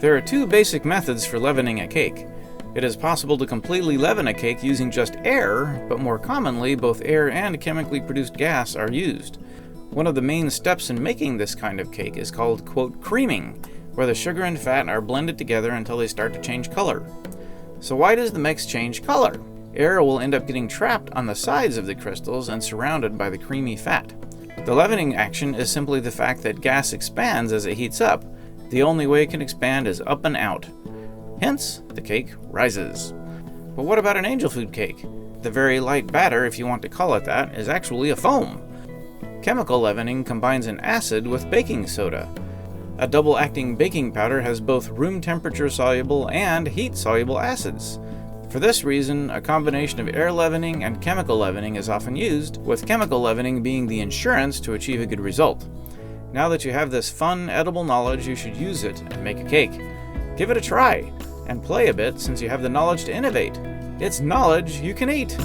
There are two basic methods for leavening a cake. It is possible to completely leaven a cake using just air, but more commonly both air and chemically produced gas are used. One of the main steps in making this kind of cake is called, quote, creaming, where the sugar and fat are blended together until they start to change color. So why does the mix change color? Air will end up getting trapped on the sides of the crystals and surrounded by the creamy fat. The leavening action is simply the fact that gas expands as it heats up. The only way it can expand is up and out. Hence, the cake rises. But what about an angel food cake? The very light batter, if you want to call it that, is actually a foam. Chemical leavening combines an acid with baking soda. A double-acting baking powder has both room temperature soluble and heat soluble acids. For this reason, a combination of air leavening and chemical leavening is often used, with chemical leavening being the insurance to achieve a good result. Now that you have this fun, edible knowledge, you should use it and make a cake. Give it a try, and play a bit since you have the knowledge to innovate. It's knowledge you can eat!